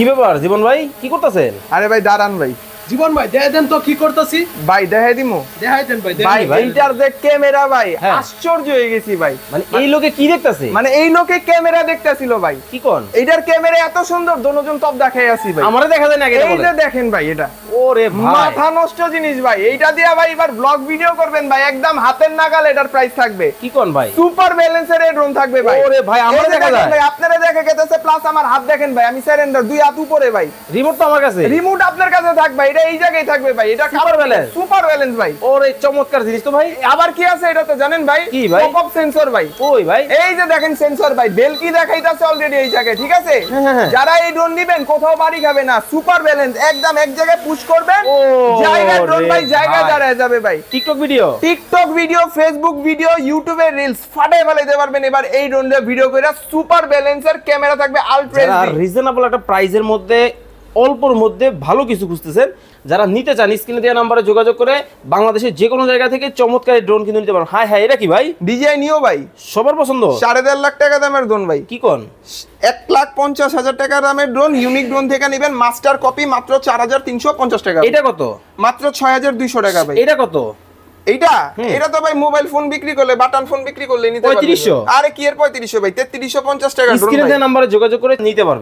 কি ব্যাপার জীবন ভাই, কি করতেছেন? আরে ভাই দাঁড়ান ভাই। জীবন ভাই দেখাই দেন তো কি করতেছি। ভাই দেখাই দিমু। দেখাই দেন ভাই। ভাই এইটার যে ক্যামেরা ভাই হ্যাঁ। আশ্চর্য হয়ে গেছি ভাই। মানে এই লোকে কি দেখতেছে? মানে এই লোকে ক্যামেরা দেখতেছিল ভাই। কি কোন? এইটার ক্যামেরা এত সুন্দর, দোনোজন টপ দেখাই আছি ভাই। আমারে দেখা যায় না আগে? এই যে দেখেন ভাই, এটা ওরে ভাই, মাথা নষ্ট জিনিস ভাই। এইটা দিয়ে ভাই এবার ব্লগ ভিডিও করবেন ভাই, একদম হাতের নাগাল এটার প্রাইস থাকবে। কি কোন ভাই? সুপার ব্যালেন্সের ড্রোন থাকবে ভাই। ওরে ভাই, আমারে এই যে দেখা দেখেন যায়? ভাই, আপনারা দেখে গেতেছে, প্লাস আমার হাত দেখেন ভাই, আমি সারেন্ডার, দুই হাত উপরে ভাই। রিমোট তো আমার কাছে। রিমোট আপনার কাছে থাকবে, এটা এই জায়গায় থাকবে ভাই। এটা Super balance? সুপার ব্যালেন্স ভাই। ওরে চমৎকার জিনিস তো ভাই। আবার কি আছে এটা তো জানেন ভাই? কি ভাই? পপ আপ সেন্সর ভাই। ওই ভাই, এই যে দেখেন সেন্সর ভাই, বেল কি দেখাইতাছে অলরেডি এই জায়গায়, ঠিক আছে? হ্যাঁ। যারা এই ড্রোন নিবেন কোথাও বাড়ি খাবে না, সুপার ব্যালেন্স, একদম এক জায়গায় পুশ করবেন, ও জায়গায় ড্রোন ভাই রে জায়গায় ভাই। দাঁড়ায় যাবে ভাই। TikTok video, TikTok video, Facebook video, ইউটিউবে রিলস ফাটাই ফেলাইতে পারবেন এবার এই ড্রোন দিয়ে ভিডিও কইরা। সুপার ব্যালেন্সের ক্যামেরা থাকবে আলট্রা যারা এইচডি। রিজনেবল একটা প্রাইজের মধ্যে, অল্পর মধ্যে ভালো কিছু খুঁজতেছেন, যারা নিতে চান স্ক্রিনে দেওয়া নাম্বারে যোগাযোগ করে বাংলাদেশের যে কোনো জায়গা থেকে চমৎকার ড্রোন কিন্তু নিতে পারেন। হাই হাই, এটা কি ভাই? ডিজাই নিও ভাই, সবার পছন্দ। 1.5 লাখ টাকা দামের ড্রোন ভাই। কি কোন? 1,50,000 টাকা দামের ড্রোন, ইউনিক ড্রোন থেকে নেবেন মাস্টার কপি মাত্র 4,350 টাকা। এটা কত? মাত্র 6,200 টাকা ভাই। এটা কত? এইটা এটা তো ভাই মোবাইল ফোন বিক্রি করলে, বাটন ফোন বিক্রি করলে নিতে পারবেন। 3500? আরে কি এর 3500 ভাই, 3350 টাকা ড্রোন স্ক্রিনে ভাই। দেওয়া নাম্বারে যোগাযোগ করে নিতে পারবেন।